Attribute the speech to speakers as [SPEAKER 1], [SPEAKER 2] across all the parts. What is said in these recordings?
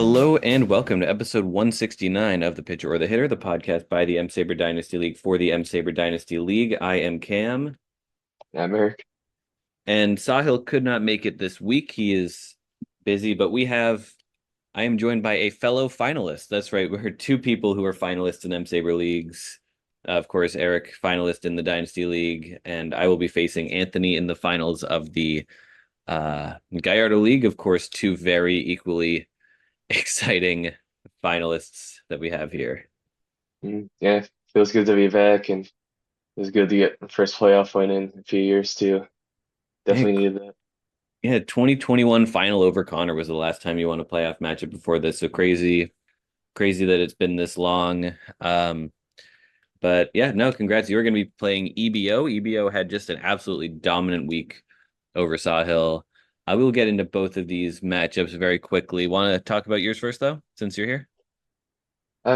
[SPEAKER 1] Hello and welcome to episode 169 of The Pitcher or the Hitter, the podcast by the M-SABR Dynasty League for the M-SABR Dynasty League. I am Cam,
[SPEAKER 2] I'm Erik.
[SPEAKER 1] and Sahil could not make it this week. He is busy, but I am joined by a fellow finalist. That's right, we're two people who are finalists in M-SABR leagues. Of course, Erik, finalist in the Dynasty League, and I will be facing Anthony in the finals of the Gallardo League. Of course, two very equally exciting finalists that we have here.
[SPEAKER 2] Yeah, feels good to be back, and it was good to get the first playoff win in a few years too.
[SPEAKER 1] Yeah,
[SPEAKER 2] Definitely needed that.
[SPEAKER 1] yeah, 2021 final over Connor was the last time you won a playoff matchup before this. So crazy that it's been this long. But yeah, no, congrats. You're going to be playing EBO. EBO had just an absolutely dominant week over Sawhill. I will get into both of these matchups very quickly. Want to talk about yours first, though, since you're here?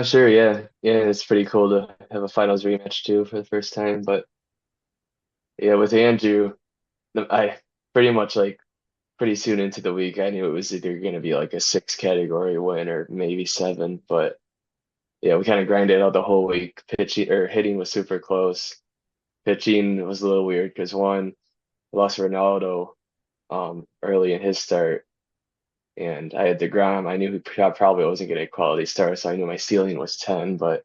[SPEAKER 2] Sure, yeah, yeah. It's pretty cool to have a finals rematch too for the first time. But yeah, with Andrew, I pretty much like pretty soon into the week, I knew it was either going to be like a six category win or maybe seven. But yeah, we kind of grinded out the whole week. Pitching or hitting was super close. Pitching was a little weird because one, lost Ronaldo early in his start. And I had DeGrom. I knew he probably wasn't getting a quality start, so I knew my ceiling was 10, but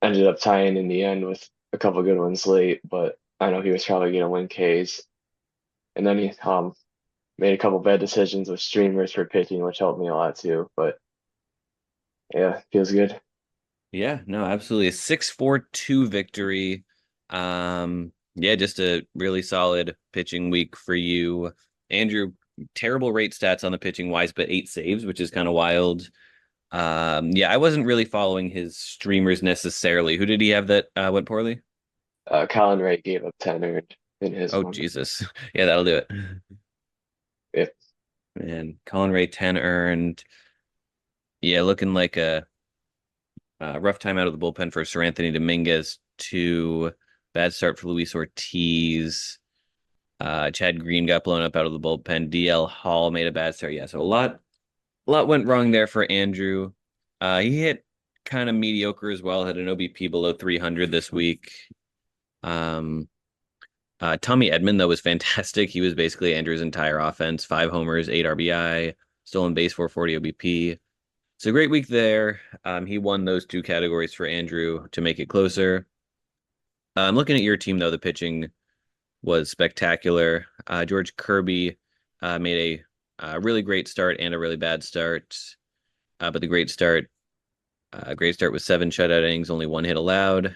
[SPEAKER 2] ended up tying in the end with a couple good ones late. But I know he was probably going to win Ks. And then he made a couple bad decisions with streamers for pitching, which helped me a lot too. But yeah, feels good.
[SPEAKER 1] Yeah, no, absolutely. A 6-4-2 victory. Yeah, just a really solid pitching week for you. Andrew, terrible rate stats on the pitching wise, but 8 saves, which is kind of wild. Yeah, I wasn't really following his streamers necessarily. Who did he have that went poorly?
[SPEAKER 2] Colin Ray gave up 10 earned in his
[SPEAKER 1] Oh,
[SPEAKER 2] one.
[SPEAKER 1] Jesus. Yeah, that'll do it.
[SPEAKER 2] Yeah,
[SPEAKER 1] And Colin Ray 10 earned. Yeah, looking like a rough time out of the bullpen for Sir Anthony Dominguez. Two bad start for Luis Ortiz. Chad Green got blown up out of the bullpen. DL Hall made a bad start. Yeah, so a lot went wrong there for Andrew. He hit kind of mediocre as well. Had an OBP below 300 this week. Um, Tommy Edman though was fantastic. He was basically Andrew's entire offense. 5 homers, 8 RBI, stolen base, 440 OBP. So great week there. He won those two categories for Andrew to make it closer. I'm looking at your team though. The pitching was spectacular. George Kirby made a really great start and a really bad start. But the great start was 7 shutout innings, only 1 hit allowed.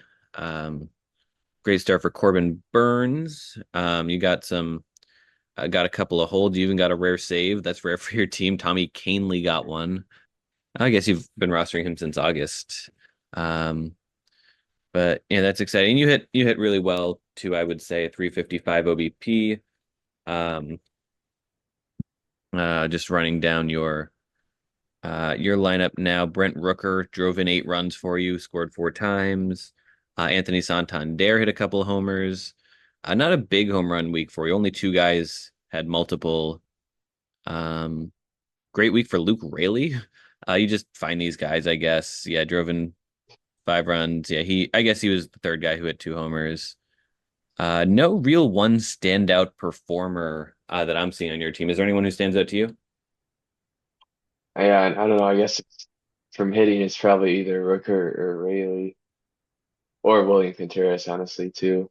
[SPEAKER 1] Great start for Corbin Burns. You got a couple of holds. You even got a rare save. That's rare for your team. Tommy Canely got one. I guess you've been rostering him since August. Um, but yeah, that's exciting. You hit really well too, I would say. 355 OBP. Um, just running down your lineup now. Brent Rooker drove in 8 runs for you, scored 4 times. Anthony Santander hit a couple of homers. Not a big home run week for you. Only two guys had multiple. Um, Great week for Luke Raley. You just find these guys, I guess. Yeah, drove in 5 runs. Yeah, I guess he was the third guy who hit 2 homers. No real one standout performer that I'm seeing on your team. Is there anyone who stands out to you?
[SPEAKER 2] I don't know. I guess from hitting, it's probably either Rooker or Rayleigh or William Contreras, honestly, too.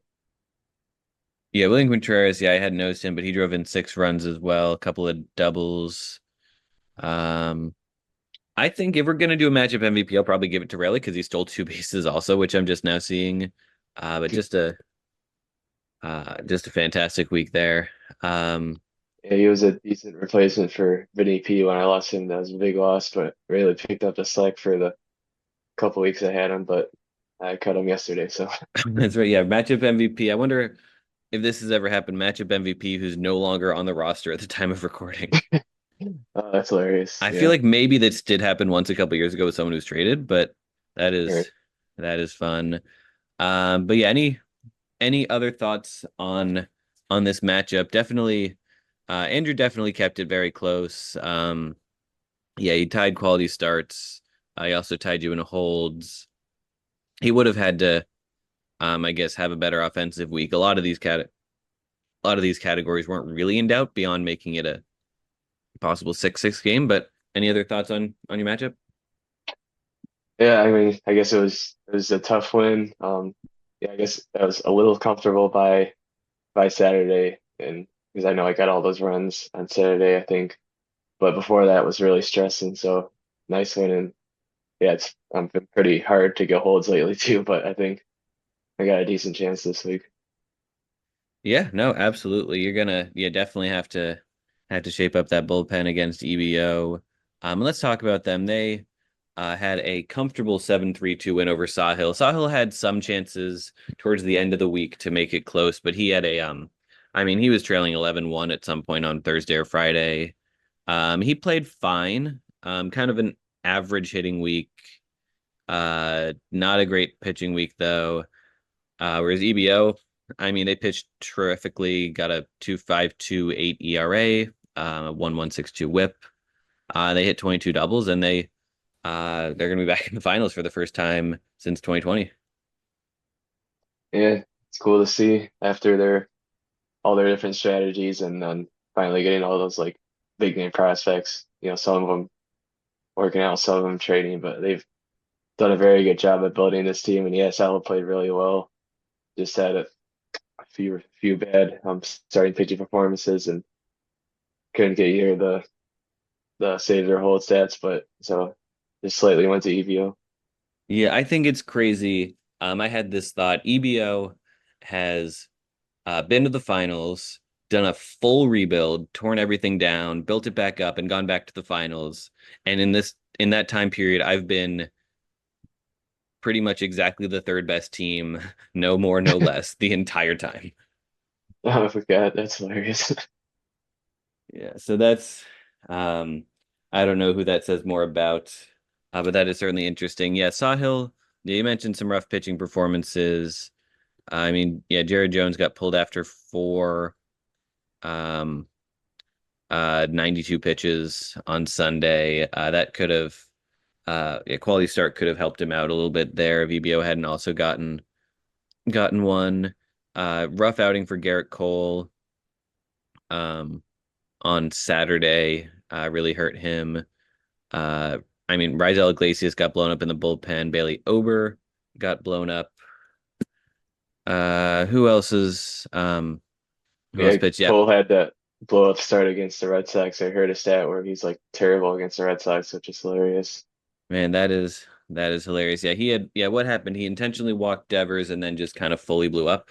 [SPEAKER 1] Yeah, William Contreras. Yeah, I had noticed him, but he drove in 6 runs as well, a couple of doubles. Um, I think if we're gonna do a matchup MVP, I'll probably give it to Rayleigh because he stole 2 bases also, which I'm just now seeing. But just a fantastic week there. Um,
[SPEAKER 2] Yeah, he was a decent replacement for Vinny P when I lost him. That was a big loss, but really picked up the slack for the couple weeks I had him, but I cut him yesterday. So
[SPEAKER 1] that's right. Yeah, matchup MVP. I wonder if this has ever happened. Matchup MVP who's no longer on the roster at the time of recording.
[SPEAKER 2] that's hilarious.
[SPEAKER 1] I feel
[SPEAKER 2] Yeah.
[SPEAKER 1] like maybe this did happen once a couple years ago with someone who's traded, but that
[SPEAKER 2] Or,
[SPEAKER 1] is that is fun. But yeah, any other thoughts on this matchup? Definitely, Andrew definitely kept it very close. Yeah, he tied quality starts. He also tied you in holds. He would have had to, I guess, have a better offensive week. A lot of these categories weren't really in doubt beyond making it a possible 6-6 game. But any other thoughts on your matchup?
[SPEAKER 2] Yeah, I mean, I guess it was a tough win. Yeah, I guess I was a little comfortable by Saturday, and because I know I got all those runs on Saturday, I think. But before that was really stressing. So nice win, and yeah, it's been pretty hard to get holds lately too. But I think I got a decent chance this week.
[SPEAKER 1] Yeah, no, absolutely. You're gonna, yeah, definitely have to shape up that bullpen against EBO. Let's talk about them. They had a comfortable 7-3-2 win over Sahil. Sahil had some chances towards the end of the week to make it close, but he had I mean, he was trailing 11-1 at some point on Thursday or Friday. He played fine. Kind of an average hitting week. Not a great pitching week though. Whereas EBO, I mean, they pitched terrifically, got a 2.528 ERA, 1.162 WHIP. They hit 22 doubles, and they're going to be back in the finals for the first time since 2020.
[SPEAKER 2] Yeah, it's cool to see after their all their different strategies, and then finally getting all those like big name prospects. Some of them working out, some of them trading, but they've done a very good job at building this team. And yeah, Sal played really well. Just had a few bad starting pitching performances and couldn't get either the save their hold stats, but so just slightly went to EVO.
[SPEAKER 1] Yeah, I think it's crazy. I had this thought. EBO has been to the finals, done a full rebuild, torn everything down, built it back up, and gone back to the finals. And in that time period, I've been pretty much exactly the third best team, no more, no less, the entire time.
[SPEAKER 2] Oh, I forgot. That's hilarious.
[SPEAKER 1] Yeah, so um I don't know who that says more about, but that is certainly interesting. Yeah, Sahil, yeah, you mentioned some rough pitching performances. I mean, yeah, Jared Jones got pulled after four, um, 92 pitches on Sunday. That could have, yeah, quality start could have helped him out a little bit there. VBO hadn't also gotten one. Rough outing for Garrett Cole, um, on Saturday, really hurt him. Uh, I mean, Rizal Iglesias got blown up in the bullpen. Bailey Ober got blown up. Who else is who else
[SPEAKER 2] Yeah,
[SPEAKER 1] pitched? Yeah,
[SPEAKER 2] Cole had that blow up start against the Red Sox. I heard a stat where he's like terrible against the Red Sox, which is hilarious.
[SPEAKER 1] man, that is hilarious. Yeah, he had yeah, what happened? He intentionally walked Devers and then just kind of fully blew up.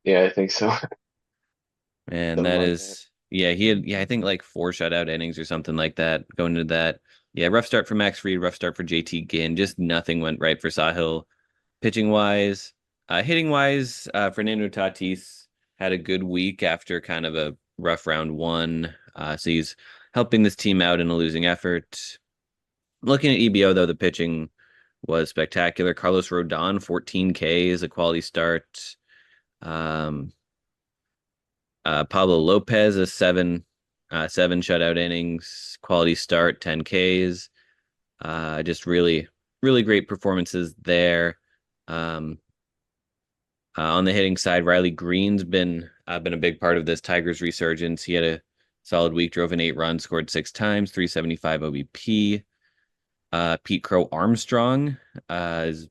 [SPEAKER 2] Yeah, I think so.
[SPEAKER 1] Man,
[SPEAKER 2] Something
[SPEAKER 1] that
[SPEAKER 2] like that.
[SPEAKER 1] is yeah, he had yeah, I think like four shutout innings or something like that going into that. Yeah, rough start for Max Fried, rough start for JT Ginn. Just nothing went right for Sahil pitching wise. Hitting wise, Fernando Tatis had a good week after kind of a rough round one. So he's helping this team out in a losing effort. Looking at EBO though, the pitching was spectacular. Carlos Rodon, 14 Ks, a quality start. Um, Pablo Lopez, a seven shutout innings, quality start, 10 Ks. Just really, really great performances there. Um, on the hitting side, Riley Green's been a big part of this Tigers resurgence. He had a solid week, drove in 8 runs, scored 6 times, 375 OBP. Pete Crow Armstrong, is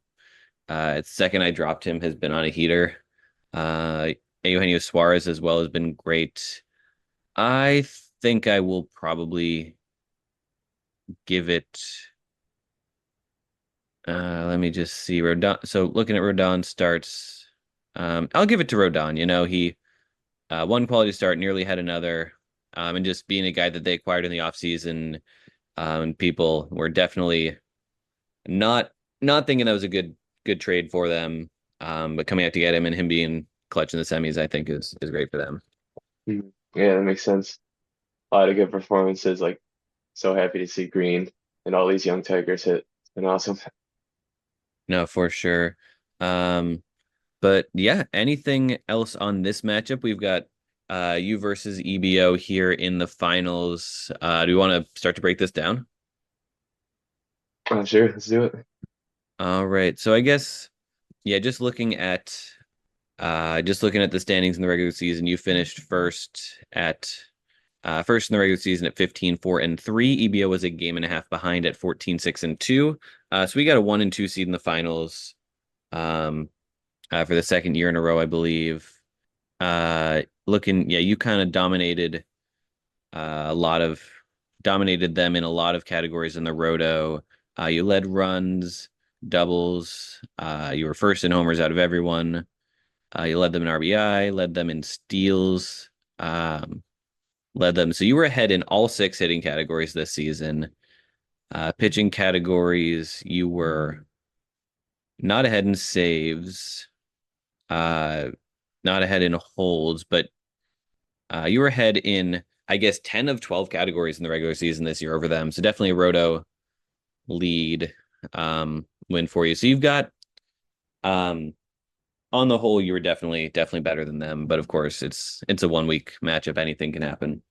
[SPEAKER 1] it's second I dropped him, has been on a heater. Uh, Eugenio Suarez as well has been great. I think I will probably give it. Let me just see Rodon. So looking at Rodon starts, I'll give it to Rodon. You know, he one quality start, nearly had another, and just being a guy that they acquired in the offseason, people were definitely not not thinking that was a good trade for them. But coming out to get him and him being clutch in the semis, I think is great for them.
[SPEAKER 2] Mhm. Yeah, that makes sense. A lot of good performances. Like, so happy to see Green and all these young Tigers hit. It's been awesome.
[SPEAKER 1] No, for sure. Um, but yeah, anything else on this matchup? We've got You versus EBO here in the finals. Do you want to start to break this down?
[SPEAKER 2] Sure, let's do it.
[SPEAKER 1] All right. So I guess yeah, just looking at the standings in the regular season, you finished first in the regular season at 15-4-3. EBO was a game and a half behind at 14-6-2. So we got a 1 and 2 seed in the finals um for the second year in a row, I believe. Yeah, you kind of a lot of dominated them in a lot of categories in the roto. You led runs, doubles. You were first in homers out of everyone. You led them in RBI, led them in steals, um, led them. So you were ahead in all six hitting categories this season. Pitching categories, you were not ahead in saves, uh, not ahead in holds, but you were ahead in, I guess, 10 of 12 categories in the regular season this year over them. So definitely a roto lead win for you. So you've got um, on the whole, you were definitely better than them. But of course, it's a 1 week matchup. Anything can happen.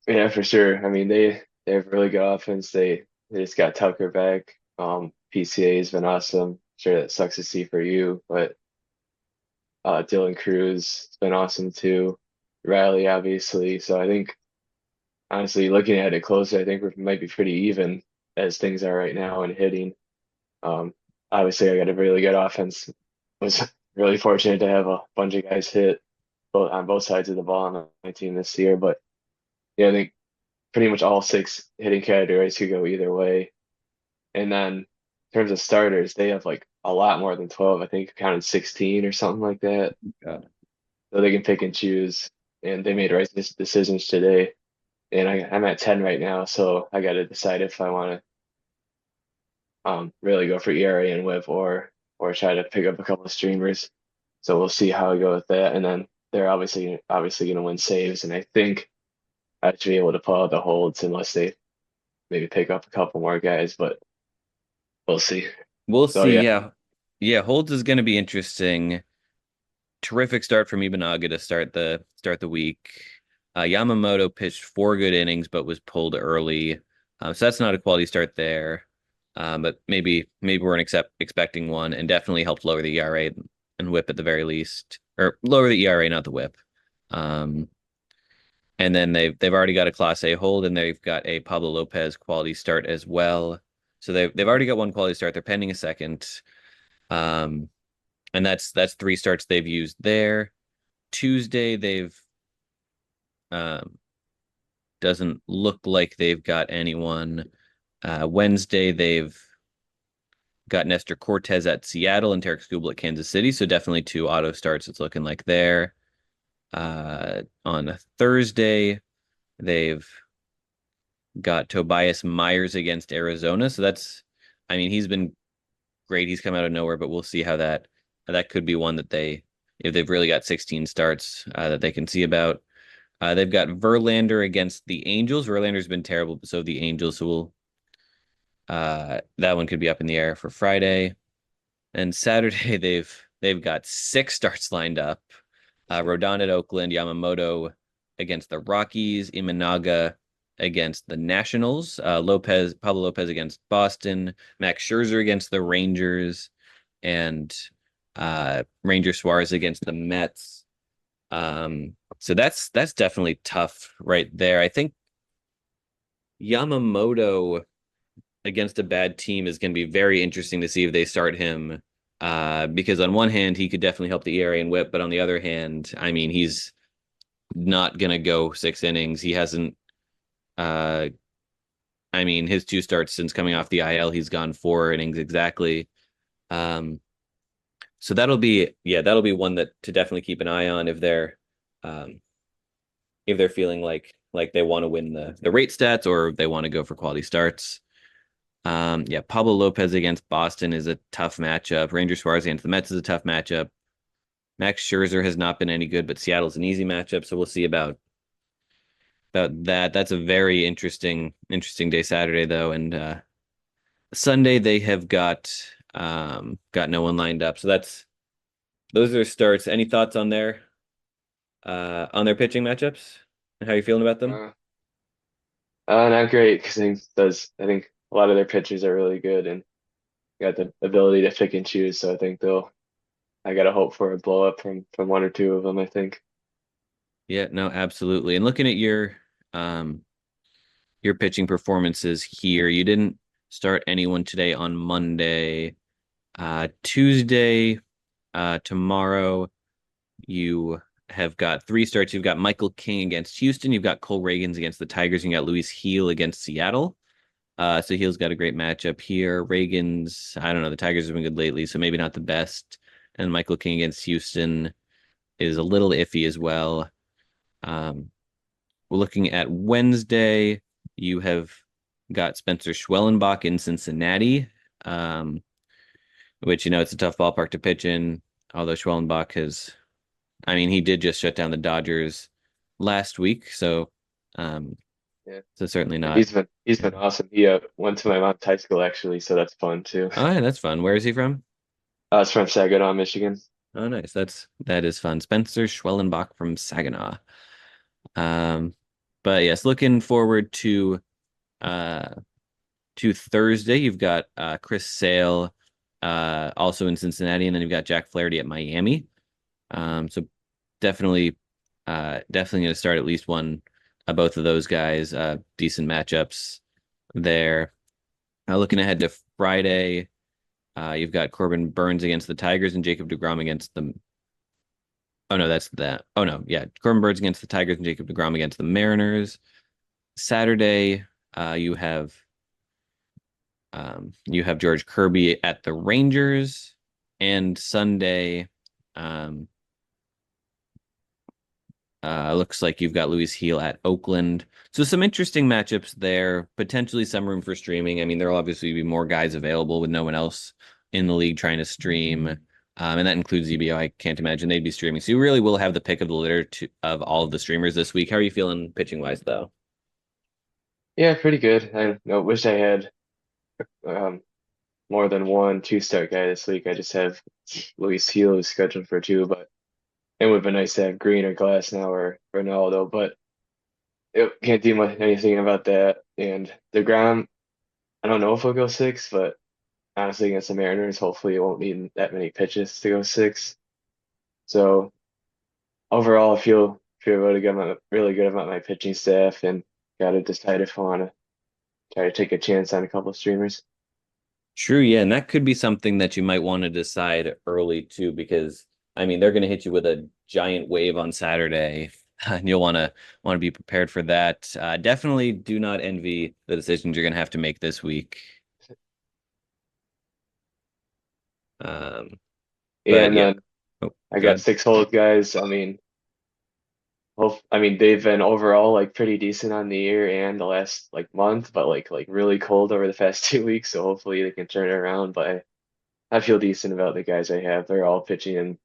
[SPEAKER 2] Yeah, for sure. I mean, they have really good offense. They just got Tucker back. PCA has been awesome. Sure, that sucks to see for you, but Dylan Cruz has been awesome too. Riley, obviously. So I think honestly, looking at it closer, I think we might be pretty even as things are right now in hitting. Um, Obviously, I got a really good offense. Was really fortunate to have a bunch of guys hit both on both sides of the ball on my team this year. But yeah, I think pretty much all six hitting categories could go either way. And then in terms of starters, they have like a lot more than 12. I think I counted 16 or something like that.
[SPEAKER 1] God.
[SPEAKER 2] So they can pick and choose. And they made right decisions today. And I'm at 10 right now, so I got to decide if I want to really go for ERA and WHIP or try to pick up a couple of streamers. So we'll see how I go with that. And then they're obviously going to win saves, and I think I should be able to pull out the holds unless they maybe pick up a couple more guys, but we'll see.
[SPEAKER 1] We'll
[SPEAKER 2] So
[SPEAKER 1] see.
[SPEAKER 2] yeah,
[SPEAKER 1] Yeah, yeah. Holds is going to be interesting. Terrific start from Ibanaga to start the week. Yamamoto pitched 4 good innings, but was pulled early. So that's not a quality start there. But maybe we're expecting one, and definitely helped lower the ERA and WHIP at the very least, or lower the ERA, not the WHIP. Um, and then they've already got a Class A hold, and they've got a Pablo Lopez quality start as well. So they've already got one quality start. They're pending a second. Um, and that's 3 starts they've used there. Tuesday they've um doesn't look like they've got anyone. Wednesday they've got Nestor Cortez at Seattle and Tarek Skubal at Kansas City, so definitely 2 auto starts. It's looking like there. On Thursday they've got Tobias Myers against Arizona, so I mean, he's been great. He's come out of nowhere, but we'll see how that could be one that if they've really got 16 starts, that they can see about. They've got Verlander against the Angels. Verlander's been terrible, but so have the Angels. So that one could be up in the air for Friday. And Saturday they've got 6 starts lined up. Rodon at Oakland, Yamamoto against the Rockies, Imanaga against the Nationals, Pablo Lopez against Boston, Max Scherzer against the Rangers, and Ranger Suarez against the Mets. So that's definitely tough right there. I think Yamamoto against a bad team is going to be very interesting to see if they start him. Because on one hand, he could definitely help the ERA and WHIP, but on the other hand, I mean, he's not going to go 6 innings. He hasn't. Uh, I mean, his 2 starts since coming off the IL, he's gone 4 innings exactly. Um, so that'll be one that to definitely keep an eye on um, if they're feeling like they want to win the rate stats or they want to go for quality starts. Yeah, Pablo Lopez against Boston is a tough matchup. Ranger Suarez against the Mets is a tough matchup. Max Scherzer has not been any good, but Seattle's an easy matchup, so we'll see about that. That's a very interesting day Saturday though, and Sunday they have got no one lined up. So those are starts. Any thoughts on there? on their pitching matchups? How are you feeling about them?
[SPEAKER 2] Uh, Not great because I think a lot of their pitchers are really good and got the ability to pick and choose. So I think they'll. I gotta hope for a blow up from one or two of them. I think.
[SPEAKER 1] Yeah, no, absolutely. And looking at um your pitching performances here, you didn't start anyone today on Monday. Tuesday, tomorrow, you have got three starts. You've got Michael King against Houston. You've got Cole Reagans against the Tigers. And you got Luis Heel against Seattle. So Heel's got a great matchup here. Reagans, I don't know. The Tigers have been good lately, so maybe not the best. And Michael King against Houston is a little iffy as well. Um, we're looking at Wednesday. You have got Spencer Schwellenbach in Cincinnati, um, which, it's a tough ballpark to pitch in. Although Schwellenbach I mean, he did just shut down the Dodgers last week. Um,
[SPEAKER 2] Yeah,
[SPEAKER 1] so certainly
[SPEAKER 2] yeah,
[SPEAKER 1] not.
[SPEAKER 2] he's been awesome. He went to my mom's high school actually, so that's fun too.
[SPEAKER 1] Oh, yeah, that's fun. Where is he from?
[SPEAKER 2] It's from Saginaw, Michigan.
[SPEAKER 1] Oh, nice. That is fun. Spencer Schwellenbach from Saginaw. Um, but yes, looking forward uh to Thursday. You've got Chris Sale also in Cincinnati, and then you've got Jack Flaherty at Miami. So definitely definitely going to start at least one both of those guys. Decent matchups there. Looking ahead to Friday, you've got Corbin Burns against the Tigers and Jacob DeGrom against the Oh no, that's that. Oh no, yeah. Corbin Burns against the Tigers and Jacob DeGrom against the Mariners. Saturday, you have George Kirby at the Rangers, and Sunday, um, looks like you've got Luis Heel at Oakland. So some interesting matchups there. Potentially some room for streaming. I mean, there'll obviously be more guys available with no one else in the league trying to stream. And that includes ZBO. I can't imagine they'd be streaming. So you really will have the pick of the litter of all of the streamers this week. How are you feeling pitching wise, though?
[SPEAKER 2] Yeah, pretty good. Wish I had um more than one two-start guy this week. I just have Luis Heel who's scheduled for two, but it would have been nice to have Green or Glass now or Ronaldo, but it can't do much anything about that. And DeGrom, I don't know if he'll go six, but honestly, against the Mariners, hopefully it won't need that many pitches to go six. So overall, I feel really good about my pitching staff, and got to decide if I want to try to take a chance on a couple of streamers.
[SPEAKER 1] True, yeah, and that could be something that you might want to decide early too, because I mean they're going to hit you with a giant wave on Saturday, and you'll want to be prepared for that. Definitely do not envy the decisions you're going to have to make this week. Um, but
[SPEAKER 2] And
[SPEAKER 1] yeah,
[SPEAKER 2] then
[SPEAKER 1] oh,
[SPEAKER 2] I
[SPEAKER 1] go
[SPEAKER 2] got
[SPEAKER 1] ahead.
[SPEAKER 2] six hold guys. I mean they've been overall like pretty decent on the year and the last like month, but like really cold over the past 2 weeks. So hopefully they can turn it around. But I feel decent about the guys I have. They're all pitching in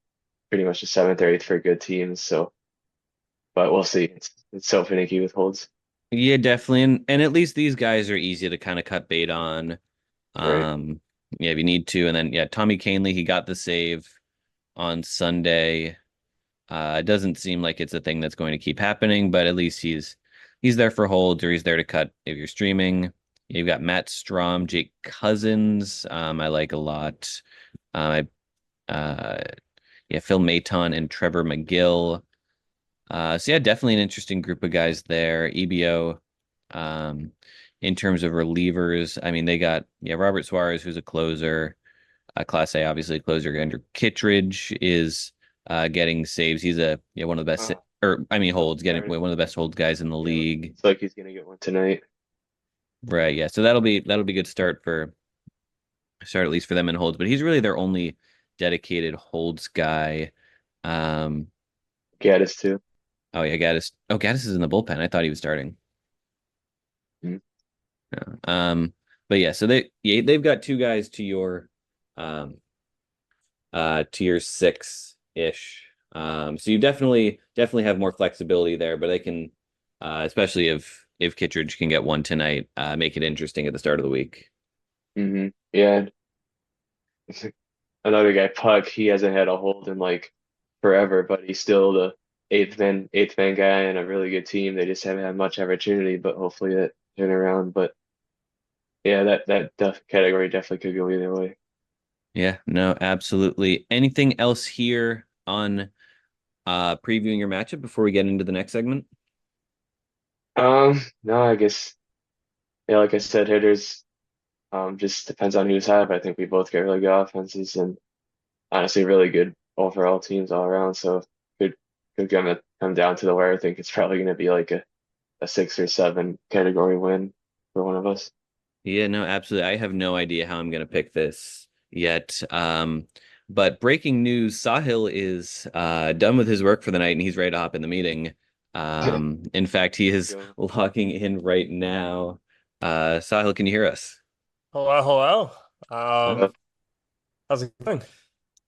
[SPEAKER 2] pretty much the seventh or eighth for good teams. So, but we'll see. It's so finicky with holds.
[SPEAKER 1] Yeah, definitely, and at least these guys are easy to kind of cut bait on.
[SPEAKER 2] Right.
[SPEAKER 1] Um, yeah, if you need to, and then yeah, Tommy Canley, he got the save on Sunday. It doesn't seem like it's a thing that's going to keep happening, but at least he's there for holds or he's there to cut if you're streaming. You've got Matt Strom, Jake Cousins. I like a lot. Uh, yeah, Phil Maton and Trevor McGill. So yeah, definitely an interesting group of guys there. EBO, um, in terms of relievers, I mean, they got Robert Suarez, who's a closer. Class A, obviously, closer. Andrew Kittredge is getting saves. He's one of the best,
[SPEAKER 2] Oh,
[SPEAKER 1] or I mean,
[SPEAKER 2] oh,
[SPEAKER 1] holds, getting
[SPEAKER 2] sorry.
[SPEAKER 1] one of the best holds guys in the
[SPEAKER 2] Yeah,
[SPEAKER 1] league.
[SPEAKER 2] looks like he's gonna get one tonight.
[SPEAKER 1] Right. Yeah. So that'll be good start at least for them in holds. But he's really their only dedicated holds guy. Um.
[SPEAKER 2] Gaddis too.
[SPEAKER 1] Oh yeah, Gaddis. Oh, Gaddis is in the bullpen. I thought he was starting.
[SPEAKER 2] Mm.
[SPEAKER 1] Yeah. But yeah, so they've got two guys um to your six ish. So you definitely have more flexibility there, but they can, especially if Kittredge can get one tonight, make it interesting at the start of the week.
[SPEAKER 2] Yeah, another guy, Puck. He hasn't had a hold in like forever, but he's still the eighth man guy and a really good team. They just haven't had much opportunity, but hopefully that turn around. But yeah, that category definitely could go either way.
[SPEAKER 1] Yeah, no, absolutely. Anything else here on previewing your matchup before we get into the next segment?
[SPEAKER 2] No, I guess yeah, like I said, hitters just depends on who's hot. But I think we both get really good offenses and honestly really good overall teams all around. So could could come down to the wire. I think it's probably going to be like a 6 or 7 category win for one of us.
[SPEAKER 1] Yeah, no, absolutely. I have no idea how I'm going to pick this yet. But breaking news, Sahil is done with his work for the night and he's ready to hop in the meeting. In fact, he
[SPEAKER 2] Let's
[SPEAKER 1] is
[SPEAKER 2] go.
[SPEAKER 1] logging in right now. Sahil, can you hear us?
[SPEAKER 3] Hello, hello.
[SPEAKER 2] Uh,
[SPEAKER 3] How's it going?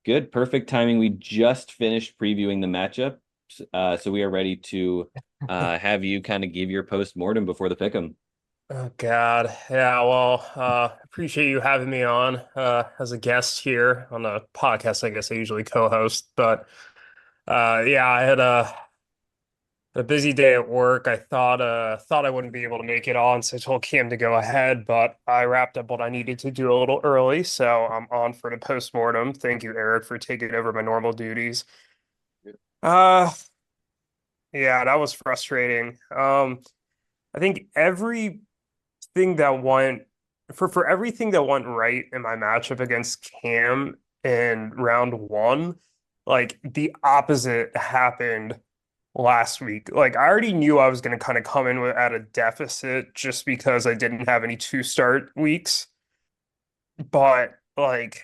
[SPEAKER 1] Good, perfect timing. We just finished previewing the matchup, so we are ready to have you kind of give your post-mortem before the pick'em.
[SPEAKER 3] Oh God. Yeah, well, appreciate you having me on as a guest here on the podcast. I guess I usually co-host, but yeah, I had a busy day at work. I thought I wouldn't be able to make it on, so I told Cam to go ahead, but I wrapped up what I needed to do a little early, so I'm on for the postmortem. Thank you, Eric, for taking over my normal duties. Uh yeah, that was frustrating. I think everything that went for everything that went right in my matchup against Cam in round one, like the opposite happened last week. Like I already knew I was going to kind of come in at a deficit just because I didn't have any two start weeks, but like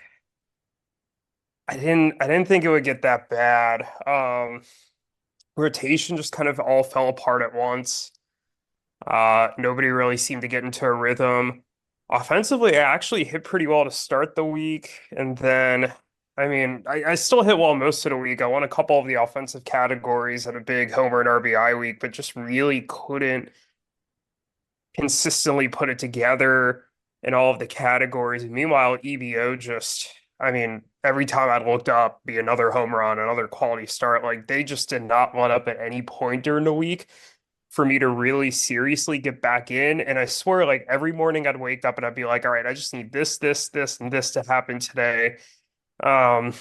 [SPEAKER 3] I didn't think it would get that bad. Rotation just kind of all fell apart at once. Nobody really seemed to get into a rhythm. Offensively, I actually hit pretty well to start the week, and then, I mean, I still hit well most of the week. I won a couple of the offensive categories, had a big homer and RBI week, but just really couldn't consistently put it together in all of the categories. And meanwhile, EBO just, I mean, every time I looked up, be another home run, another quality start. Like they just did not let up at any point during the week for me to really seriously get back in. And I swear, like every morning I'd wake up and I'd be like, all right, I just need this, and this to happen today. Um,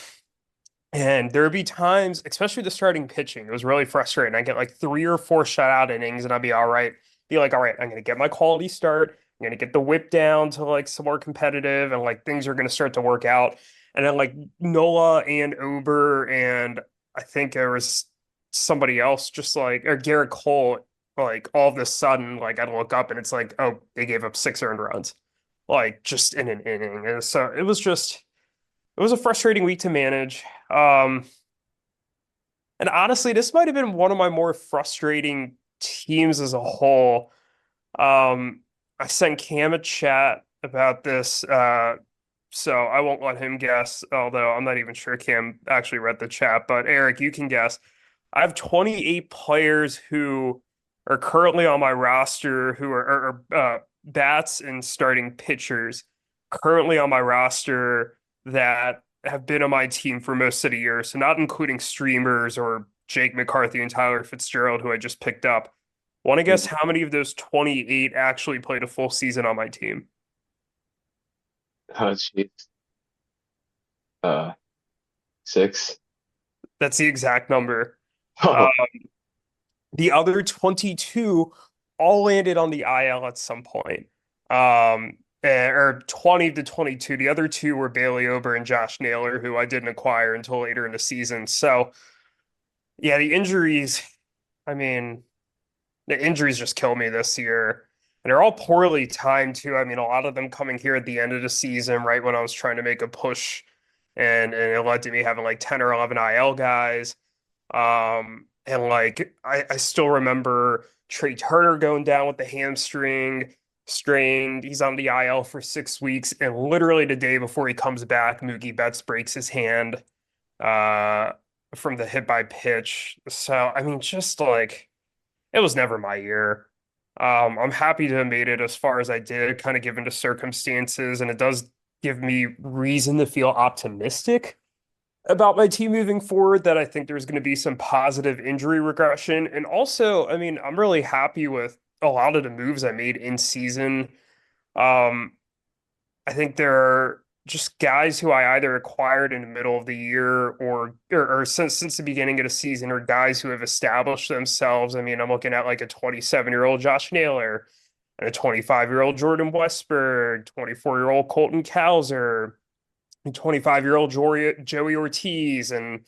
[SPEAKER 3] and there would be times, especially the starting pitching, it was really frustrating. I get like 3 or 4 shutout innings and I'd be all right, be like, all right, I'm gonna get my quality start. I'm gonna get the whip down to like some more competitive and like things are gonna start to work out. And then like Nola and Uber and I think there was somebody else just like or Garrett Cole, like all of a sudden, like I'd look up and it's like, oh, they gave up 6 earned runs, like just in an inning. And so it was a frustrating week to manage. Um, and honestly, this might have been one of my more frustrating teams as a whole. Um, I sent Cam a chat about this, so I won't let him guess, although I'm not even sure Cam actually read the chat. But Eric, you can guess. I have 28 players who are currently on my roster who are bats and starting pitchers currently on my roster that have been on my team for most of the year. So not including streamers or Jake McCarthy and Tyler Fitzgerald, who I just picked up. Want to guess how many of those 28 actually played a full season on my team?
[SPEAKER 2] oh, jeez. Uh, 6.
[SPEAKER 3] That's the exact number. Uh,
[SPEAKER 2] Oh,
[SPEAKER 3] the other 22 all landed on the IL at some point. Or 20 to 22. The other two were Bailey Ober and Josh Naylor, who I didn't acquire until later in the season. So, yeah, the injuries, I mean, the injuries just kill me this year. And they're all poorly timed too. I mean, a lot of them coming here at the end of the season, right when I was trying to make a push, and it led to me having like 10 or 11 IL guys. And like I still remember Trey Turner going down with the hamstring strained. He's on the IL for 6 weeks, and literally the day before he comes back, Mookie Betts breaks his hand uh from the hit by pitch. So I mean, just like it was never my year. I'm happy to have made it as far as I did, kind of given the circumstances, and it does give me reason to feel optimistic. about my team moving forward that I think there's going to be some positive injury regression. And also, I mean, I'm really happy with a lot of the moves I made in season. Um, I think there are just guys who I either acquired in the middle of the year or since the beginning of the season, or guys who have established themselves. I mean, I'm looking at like a 27-year-old Josh Naylor and a 25-year-old Jordan Westberg, 24-year-old Colton Cowser, 25-year-old Joey Ortiz, and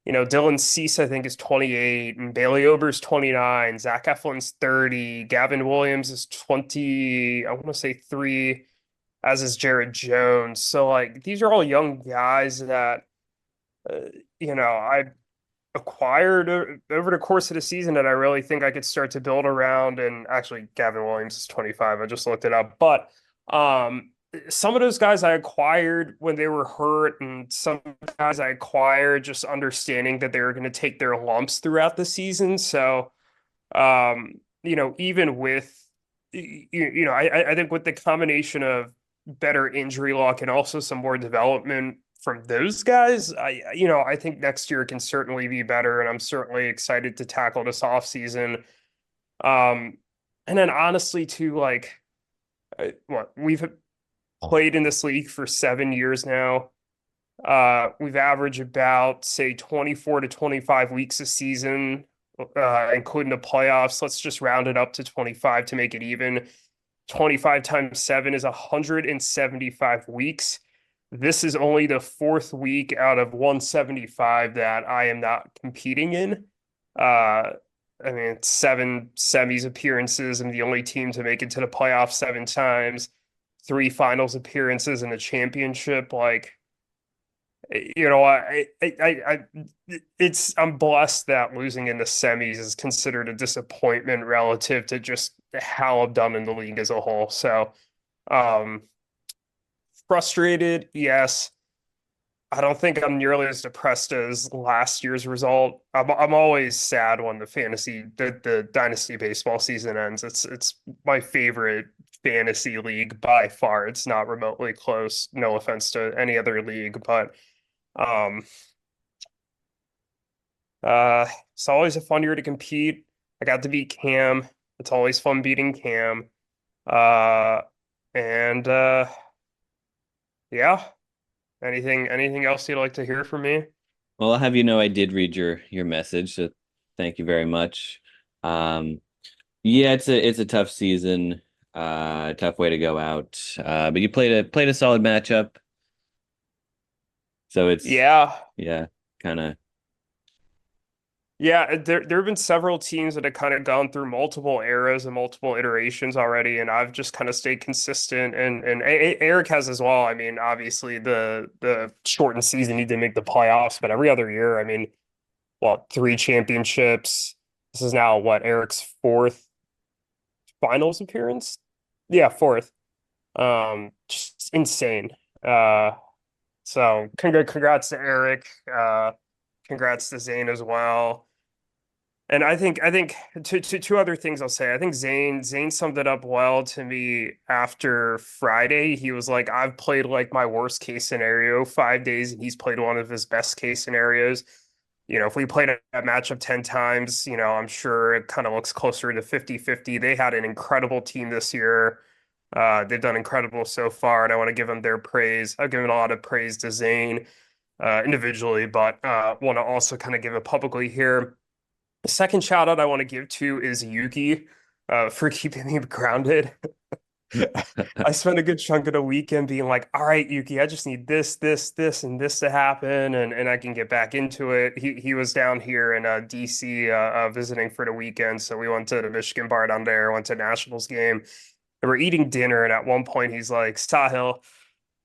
[SPEAKER 3] Dylan Cease, I think, is 28, and Bailey Ober's 29, Zach Eflin's 30, Gavin Williams is 20, I want to say 3, as is Jared Jones. So like these are all young guys that uh, I acquired over the course of the season that I really think I could start to build around. And actually, Gavin Williams is 25. I just looked it up, but some of those guys I acquired when they were hurt, and some guys I acquired just understanding that they were going to take their lumps throughout the season. So, even with, I think with the combination of better injury luck and also some more development from those guys, I think next year can certainly be better, and I'm certainly excited to tackle this offseason. Um, and then honestly, too, like, what we've played in this league for 7 years now. We've averaged about, say, 24 to 25 weeks a season, including the playoffs. Let's just round it up to 25 to make it even. 25 times 7 is 175 weeks. This is only the fourth week out of 175 that I am not competing in. I mean, it's 7 semis appearances. I'm the only team to make it to the playoffs 7 times, 3 finals appearances and a championship. Like, I'm blessed that losing in the semis is considered a disappointment relative to just how I've done in the league as a whole. So, um, frustrated, yes. I don't think I'm nearly as depressed as last year's result. I'm always sad when the dynasty baseball season ends. It's my favorite fantasy league by far. It's not remotely close. No offense to any other league, but um it's always a fun year to compete. I got to beat Cam. It's always fun beating Cam. Uh and yeah. Anything else you'd like to hear from me?
[SPEAKER 1] Well, I'll have you know I did read your message, so thank you very much. Um, yeah, it's a tough season, tough way to go out. But you played a solid matchup, so it's
[SPEAKER 3] Yeah.
[SPEAKER 1] yeah, kind of.
[SPEAKER 3] Yeah, there have been several teams that have kind of gone through multiple eras and multiple iterations already, and I've just kind of stayed consistent. And Eric has as well. I mean, obviously the shortened season he didn't make the playoffs, but every other year, I mean, well, 3 championships. This is now what, Eric's fourth finals appearance? Yeah, fourth. Just insane. So congrats to Eric. Congrats to Zane as well. And I think two other things I'll say. I think Zane summed it up well to me after Friday. He was like, I've played like my worst case scenario 5 days, and he's played one of his best case scenarios. If we played a matchup 10 times, I'm sure it kind of looks closer to 50-50. They had an incredible team this year. They've done incredible so far, and I want to give them their praise. I've given a lot of praise to Zane individually, but want to also kind of give it publicly here. The second shout out I want to give to is Yuki for keeping me grounded. I spent a good chunk of the weekend being like, all right, Yuki, I just need this, and this to happen, and I can get back into it. He was down here in DC visiting for the weekend, so we went to the Michigan bar down there, went to Nationals game, and we're eating dinner, and at one point he's like, Sahil,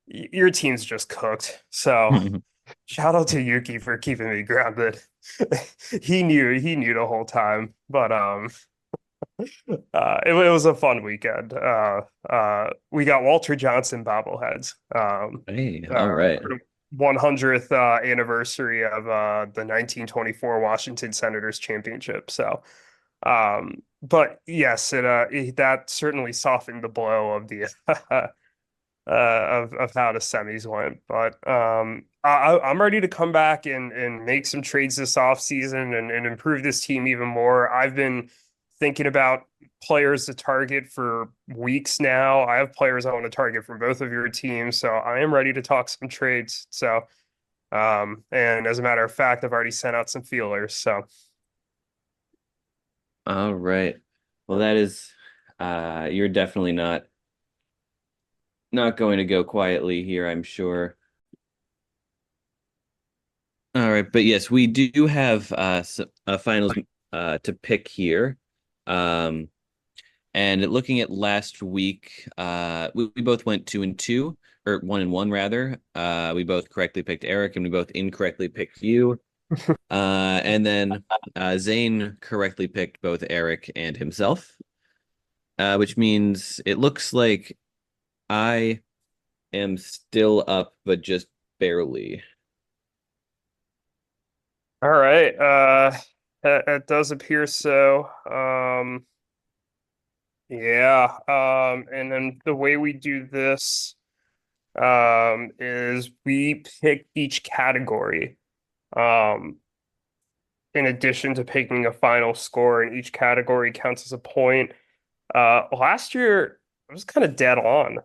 [SPEAKER 3] your team's just cooked. So shout out to Yuki for keeping me grounded. He knew the whole time, but it was a fun weekend. We got Walter Johnson bobbleheads.
[SPEAKER 1] Hey, all right.
[SPEAKER 3] For the 100th anniversary of the 1924 Washington Senators championship. So, but yes, that certainly softened the blow of the of how the semis went. But I'm ready to come back and make some trades this offseason and improve this team even more. I've been thinking about players to target for weeks now. I have players I want to target from both of your teams, so I am ready to talk some trades. So, and as a matter of fact, I've already sent out some feelers. So,
[SPEAKER 1] All right. Well, that is you're definitely not going to go quietly here, I'm sure. All right, but yes, we do have finals to pick here. Um, and looking at last week, we both went 2-2, or 1-1 rather. We both correctly picked Eric, and we both incorrectly picked you. And then Zane correctly picked both Eric and himself, which means it looks like I am still up, but just barely.
[SPEAKER 3] all right, it does appear so. Yeah, and then the way we do this is we pick each category in addition to picking a final score, and each category counts as a point. Last year I was kind of dead on.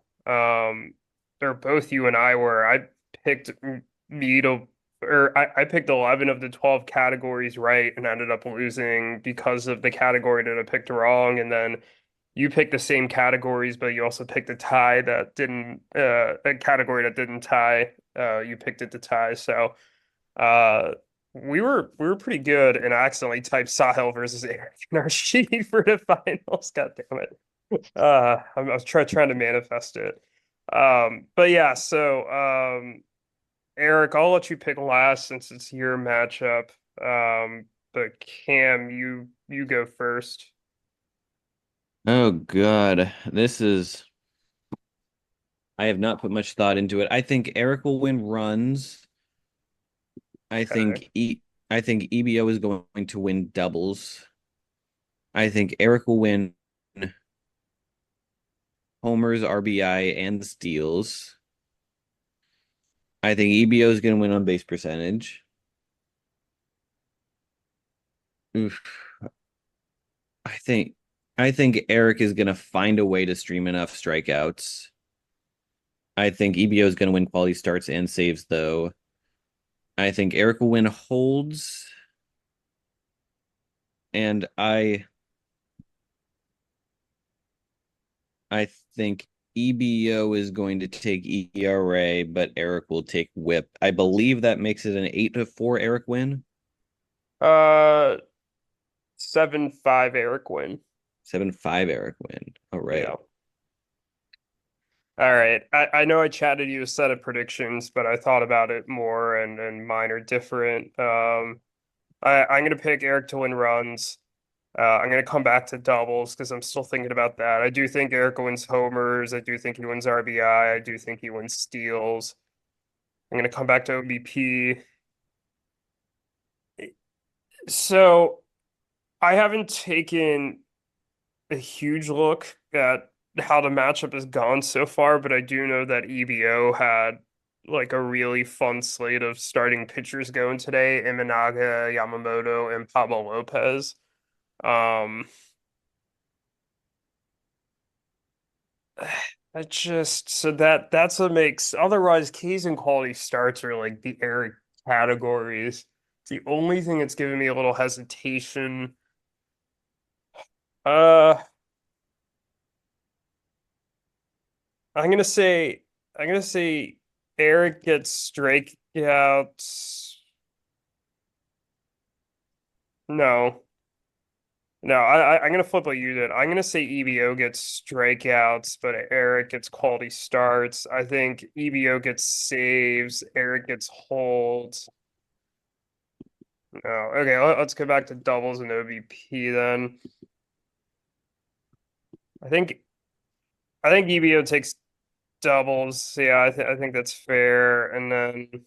[SPEAKER 3] They're both you and I were. I picked me to, or I picked 11 of the 12 categories right and ended up losing because of the category that I picked wrong. And then you picked the same categories, but you also picked a tie that didn't, a category that didn't tie. You picked it to tie. So, uh, we were pretty good, and I accidentally typed Sahil versus Erik in our sheet for the finals. God damn it. I was trying to manifest it. But yeah, so Erik, I'll let you pick last since it's your matchup. But Cam, you go first.
[SPEAKER 1] Oh God, this is. I have not put much thought into it. I think Eric will win runs. I
[SPEAKER 3] Okay.
[SPEAKER 1] think I think EBO is going to win doubles. I think Eric will win homers, RBI, and steals. I think EBO is going to win on base percentage. Oof. I think I think Eric is going to find a way to stream enough strikeouts. I think EBO is going to win quality starts and saves, though. I think Eric will win holds, and I think EBO is going to take ERA, but Eric will take WHIP. I believe that makes it an 8-4 Eric win.
[SPEAKER 3] Uh, 7-5 Erik win.
[SPEAKER 1] 7-5 Eric win. All right.
[SPEAKER 3] Yeah. All right. I know I chatted you a set of predictions, but I thought about it more and mine are different. I'm gonna pick Erik to win runs. I'm gonna come back to doubles because I'm still thinking about that. I do think Erik wins homers. I do think he wins RBI. I do think he wins steals. I'm gonna come back to OBP. So I haven't taken a huge look at how the matchup has gone so far, but I do know that EBO had like a really fun slate of starting pitchers going today: Imanaga, Yamamoto, and Pablo Lopez. Um, that just so that's what makes otherwise K's and quality starts are like the Erik categories. It's the only thing that's giving me a little hesitation. Uh, I'm gonna say I'm gonna say Erik gets strikeouts. No. No, I'm gonna flip what you did. I'm gonna say EBO gets strikeouts, but Erik gets quality starts. I think EBO gets saves, Erik gets holds. No, okay, let's go back to doubles and OBP then. I think I think EBO takes doubles. Yeah, I think that's fair. And then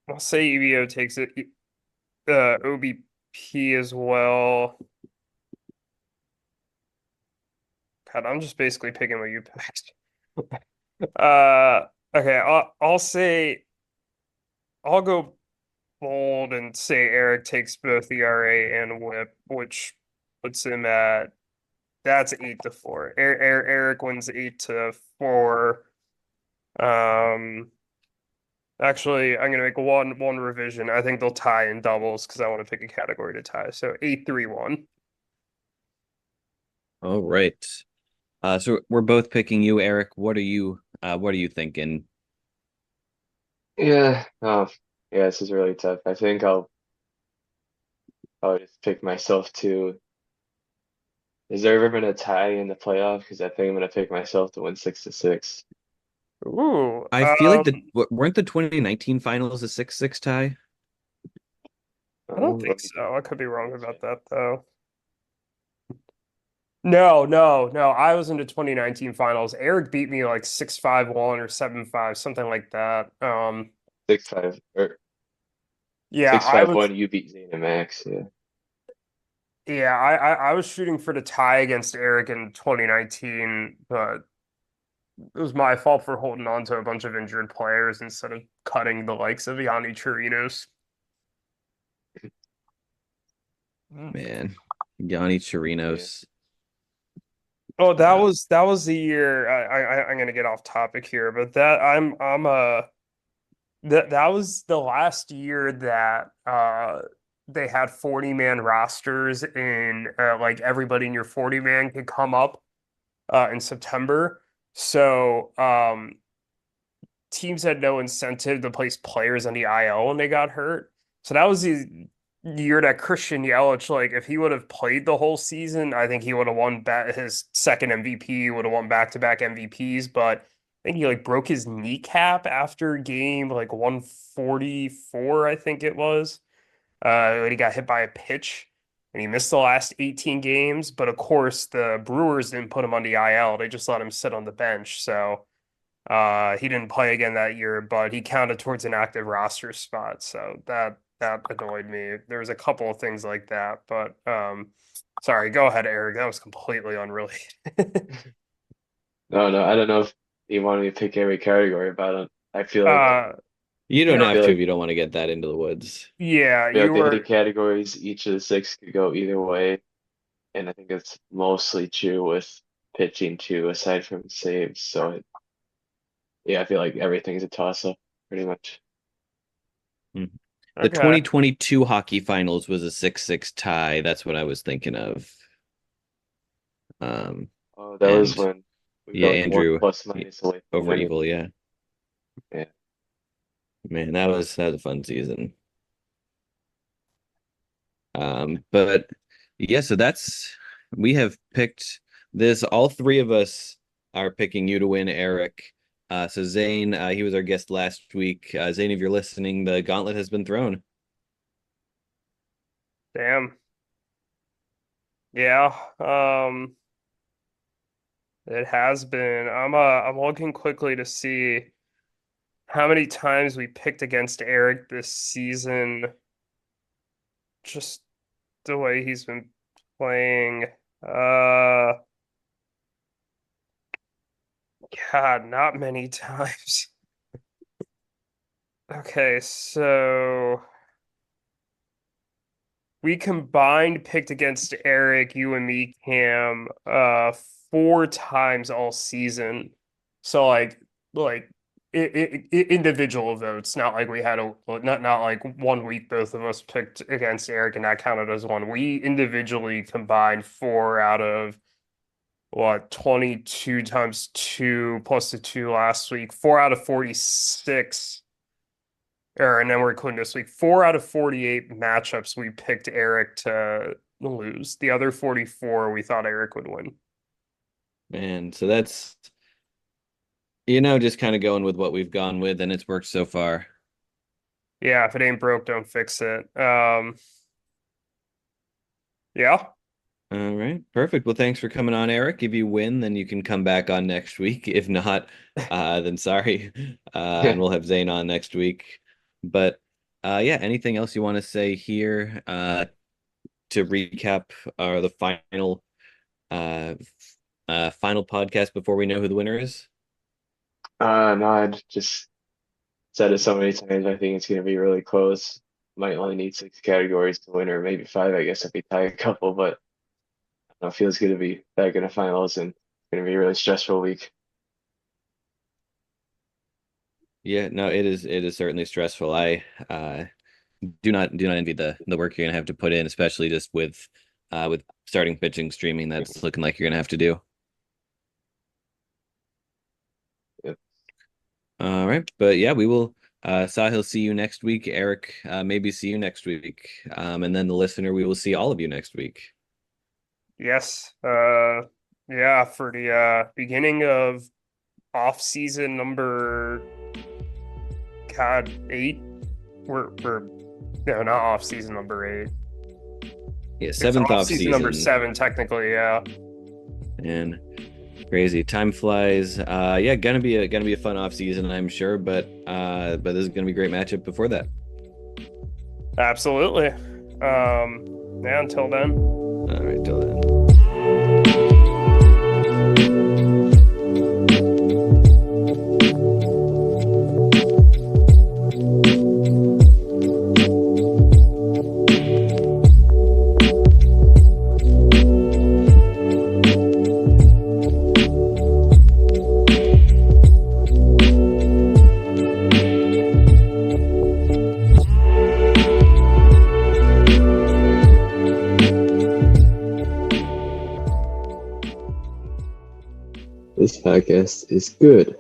[SPEAKER 3] I'll say EBO takes it OBP as well. God, I'm just basically picking what you picked. Uh, okay, I'll say I'll go bold and say Erik takes both ERA and WHIP, which puts him at that's 8-4. Erik wins 8-4. Um, actually, I'm gonna make one revision. I think they'll tie in doubles because I want to pick a category to tie. So 8-3-1.
[SPEAKER 1] All right. So we're both picking you, Erik. What are you thinking?
[SPEAKER 2] Yeah. Yeah, this is really tough. I think I'll probably just pick myself too. Is there ever been a tie in the playoff? Because I think I'm gonna pick myself to win 6-6.
[SPEAKER 3] Ooh,
[SPEAKER 1] I feel like weren't the 2019 finals a 6-6 tie?
[SPEAKER 3] I don't
[SPEAKER 2] Let
[SPEAKER 3] think
[SPEAKER 2] me
[SPEAKER 3] so. I could be wrong
[SPEAKER 2] double
[SPEAKER 3] about
[SPEAKER 2] check.
[SPEAKER 3] that though. No. I was in the 2019 finals. Erik beat me like 6-5-1 or 7-5, something like that.
[SPEAKER 2] 6-5 or
[SPEAKER 3] Yeah,
[SPEAKER 2] six
[SPEAKER 3] I
[SPEAKER 2] five
[SPEAKER 3] was
[SPEAKER 2] one. You beat Zane and Max. Yeah.
[SPEAKER 3] yeah, I was shooting for the tie against Erik in 2019, but it was my fault for holding on to a bunch of injured players instead of cutting the likes of Yanni Chirinos. Mm.
[SPEAKER 1] Man, Yanni
[SPEAKER 2] Yeah.
[SPEAKER 1] Chirinos.
[SPEAKER 3] Oh,
[SPEAKER 1] Uh,
[SPEAKER 3] that was the year. I'm gonna get off topic here, but I'm that was the last year that they had 40-man rosters and like everybody in your 40-man could come up in September. So teams had no incentive to place players on the IL when they got hurt. So that was the year that Christian Yelich, like if he would have played the whole season, I think he would have won his second MVP, would have won back-to-back MVPs. But I think he like broke his kneecap after game like 144, I think it was. When he got hit by a pitch and he missed the last 18 games. But of course, the Brewers didn't put him on the IL. They just let him sit on the bench. So he didn't play again that year, but he counted towards an active roster spot. So that annoyed me. There was a couple of things like that, but sorry, go ahead, Erik. That was completely unrelated.
[SPEAKER 2] No, I don't know if you wanted me to pick every category, but I
[SPEAKER 3] uh
[SPEAKER 1] you don't
[SPEAKER 3] you're
[SPEAKER 1] have
[SPEAKER 2] feel
[SPEAKER 1] to if
[SPEAKER 2] like
[SPEAKER 1] you don't want to get that into the woods.
[SPEAKER 3] yeah,
[SPEAKER 2] feel like
[SPEAKER 3] you
[SPEAKER 2] the hitting
[SPEAKER 3] were
[SPEAKER 2] categories, each of the six could go either way, and I think it's mostly true with pitching too, aside from saves. So yeah, I feel like everything's a toss up pretty much.
[SPEAKER 1] Mhm. The
[SPEAKER 3] okay.
[SPEAKER 1] 2022 hockey finals was a 6-6 tie. That's what I was thinking of. Um,
[SPEAKER 2] Oh, that was
[SPEAKER 1] and
[SPEAKER 2] when we were
[SPEAKER 1] yeah,
[SPEAKER 2] only one
[SPEAKER 1] Andrew
[SPEAKER 2] plus minus away from
[SPEAKER 1] over
[SPEAKER 2] winning.
[SPEAKER 1] Evil. Yeah,
[SPEAKER 2] Yeah.
[SPEAKER 1] man, that was a fun season. But yeah, so we have picked this. All three of us are picking you to win, Erik. So Zane, he was our guest last week. Zane, if you're listening, the gauntlet has been thrown.
[SPEAKER 3] Damn. Yeah. It has been. I'm looking quickly to see how many times we picked against Erik this season. Just the way he's been playing. Uh, God, not many times. Okay, so we combined picked against Erik, you and me, Cam, 4 times all season. So like individual votes, not like we had a not like one week both of us picked against Erik and that counted as one. We individually combined four out of what 22 times two plus the two last week, 4 out of 46. Or and then we're including this week. 4 out of 48 matchups we picked Erik to lose. The other 44 we thought Erik would win.
[SPEAKER 1] Man, so that's just kind of going with what we've gone with, and it's worked so far.
[SPEAKER 3] Yeah, if it ain't broke, don't fix it. Yeah.
[SPEAKER 1] All right, perfect. Well, thanks for coming on, Erik. If you win, then you can come back on next week. If not, then sorry. And we'll have Zane on next week. But yeah, anything else you want to say here to recap the final uh Final podcast before we know who the winner is.
[SPEAKER 2] No, I'd just said it so many times. I think it's going to be really close. Might only need 6 categories to win, or maybe 5, I guess, if we tie a couple. But I don't know, it feels good to be back in the finals, and it's going to be a really stressful week.
[SPEAKER 1] Yeah, no, it is. It is certainly stressful. I do not envy the work you're gonna have to put in, especially just with starting pitching streaming. That's looking like you're gonna have to do.
[SPEAKER 2] Yep.
[SPEAKER 1] All right, but yeah, we will. Sahil, see you next week. Erik, maybe see you next week. And then the listener, we will see all of you next week.
[SPEAKER 3] Yes. Yeah, for the beginning of off season number God 8. We're no, not off season number 8.
[SPEAKER 1] Yeah,
[SPEAKER 3] It's
[SPEAKER 1] seventh off
[SPEAKER 3] season
[SPEAKER 1] season
[SPEAKER 3] number 7, technically, yeah.
[SPEAKER 1] and crazy time flies. Yeah, gonna be a fun off season, I'm sure. But this is gonna be a great matchup before that.
[SPEAKER 3] Absolutely. Yeah, until then.
[SPEAKER 1] All right, till then.
[SPEAKER 2] This podcast is good.